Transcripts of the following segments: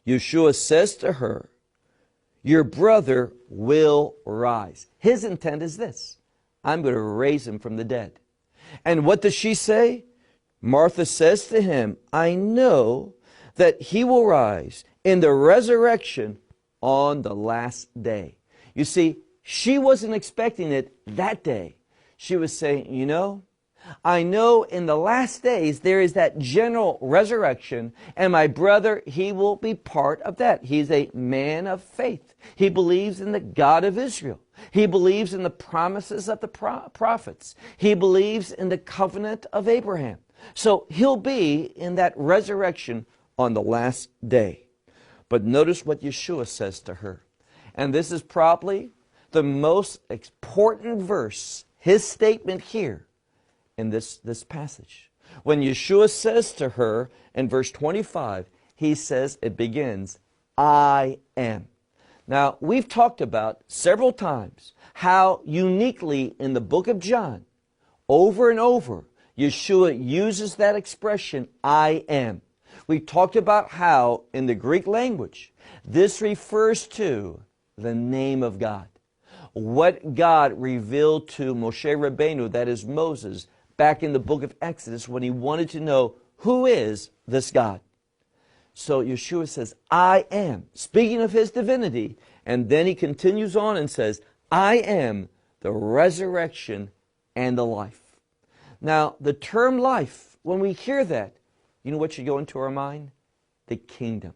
Yeshua says to her, your brother will rise. His intent is this: I'm going to raise him from the dead. And what does she say? Martha says to him, I know that he will rise in the resurrection on the last day. You see, she wasn't expecting it that day. She was saying, you know, I know in the last days there is that general resurrection, and my brother, he will be part of that. He's a man of faith. He believes in the God of Israel. He believes in the promises of the prophets. He believes in the covenant of Abraham. So he'll be in that resurrection on the last day. But notice what Yeshua says to her. And this is probably the most important verse, his statement here in this passage. When Yeshua says to her in verse 25, he says, it begins, I am. Now, we've talked about several times how uniquely in the book of John, over and over, Yeshua uses that expression, I am. We talked about how in the Greek language, this refers to the name of God. What God revealed to Moshe Rabbeinu, that is Moses, back in the book of Exodus when he wanted to know who is this God. So Yeshua says, I am, speaking of his divinity, and then he continues on and says, I am the resurrection and the life. Now, the term life, when we hear that, you know what should go into our mind? The kingdom.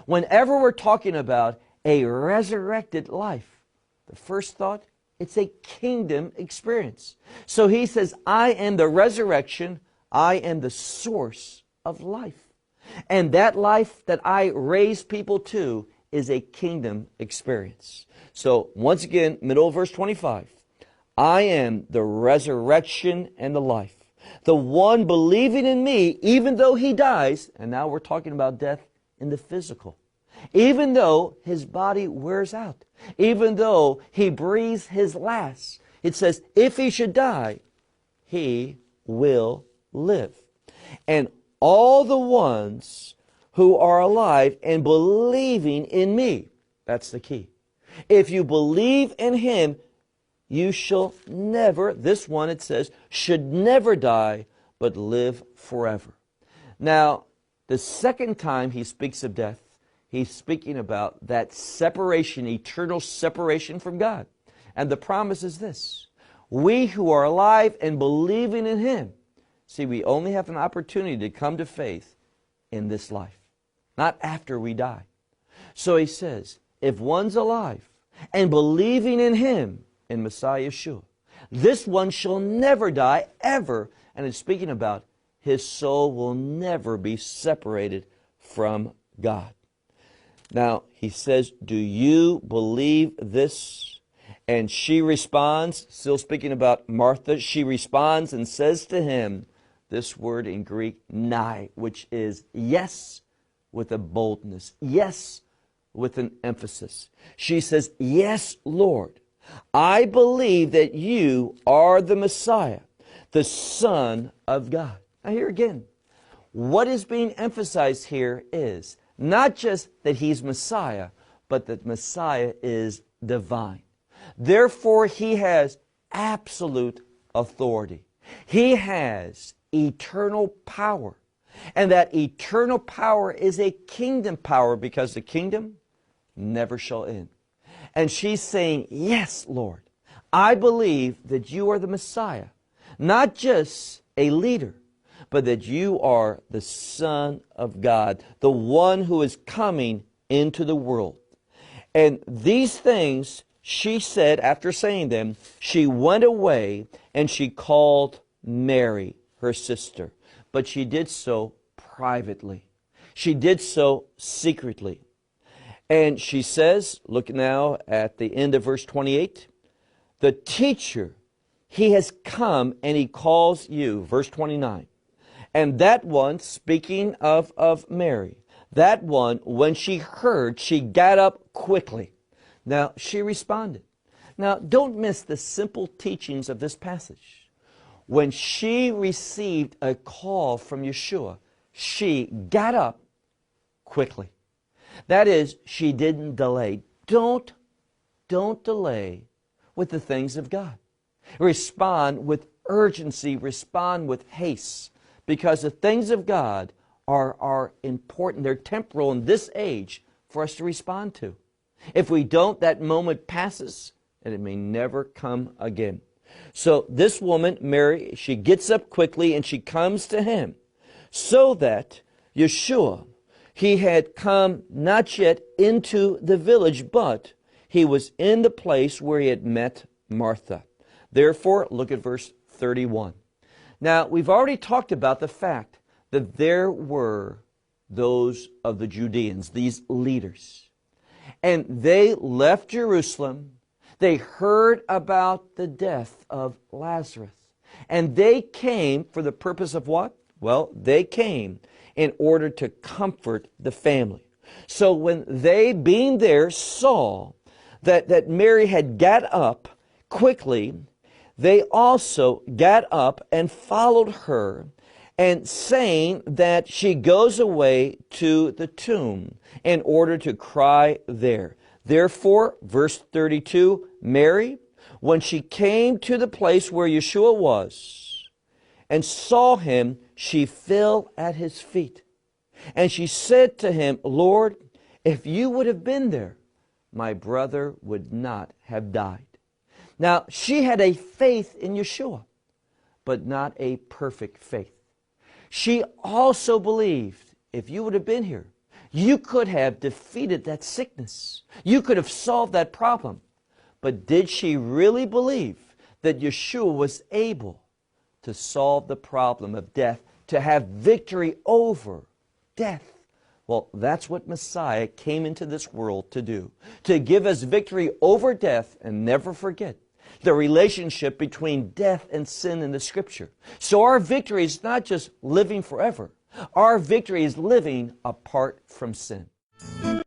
Whenever we're talking about a resurrected life, the first thought, it's a kingdom experience. So he says, I am the resurrection, I am the source of life. And that life that I raise people to is a kingdom experience. So once again, middle of verse 25, I am the resurrection and the life. The one believing in me, even though he dies, and now we're talking about death in the physical, even though his body wears out, even though he breathes his last, it says, if he should die, he will live. And all the ones who are alive and believing in me, that's the key. If you believe in him, you shall never, this one it says, should never die, but live forever. Now, the second time he speaks of death, he's speaking about that separation, eternal separation from God. And the promise is this: we who are alive and believing in him, see, we only have an opportunity to come to faith in this life, not after we die. So he says, if one's alive and believing in him, in Messiah Yeshua, this one shall never die, ever. And it's speaking about his soul will never be separated from God. Now, he says, do you believe this? And she responds, still speaking about Martha, she responds and says to him, this word in Greek, nai, which is yes with a boldness, yes with an emphasis. She says, yes, Lord, I believe that you are the Messiah, the Son of God. Now here again, what is being emphasized here is not just that he's Messiah, but that Messiah is divine. Therefore, he has absolute authority. He has eternal power. And that eternal power is a kingdom power, because the kingdom never shall end. And she's saying, yes, Lord, I believe that you are the Messiah, not just a leader, but that you are the Son of God, the one who is coming into the world. And these things she said, after saying them, she went away and she called Mary, her sister. But she did so privately. She did so secretly. And she says, look now at the end of verse 28, the teacher, he has come and he calls you, verse 29. And that one, speaking of Mary, that one, when she heard, she got up quickly. Now, she responded. Now, don't miss the simple teachings of this passage. When she received a call from Yeshua, she got up quickly. That is, she didn't delay. Don't delay with the things of God. Respond with urgency, respond with haste, because the things of God are important. They're temporal in this age for us to respond to. If we don't, that moment passes and it may never come again. So this woman, Mary, she gets up quickly and she comes to him, so that Yeshua, he had come not yet into the village, but he was in the place where he had met Martha. Therefore, look at verse 31. Now, we've already talked about the fact that there were those of the Judeans, these leaders, and they left Jerusalem. They heard about the death of Lazarus, and they came for the purpose of what? Well, they came in order to comfort the family. So when they, being there, saw that Mary had got up quickly, they also got up and followed her, and saying that she goes away to the tomb in order to cry there. Therefore, verse 32, Mary, when she came to the place where Yeshua was and saw him, she fell at his feet. And she said to him, Lord, if you would have been there, my brother would not have died. Now, she had a faith in Yeshua, but not a perfect faith. She also believed, if you would have been here, you could have defeated that sickness. You could have solved that problem. But did she really believe that Yeshua was able to solve the problem of death, to have victory over death? Well, that's what Messiah came into this world to do, to give us victory over death. And never forget the relationship between death and sin in the Scripture. So our victory is not just living forever. Our victory is living apart from sin.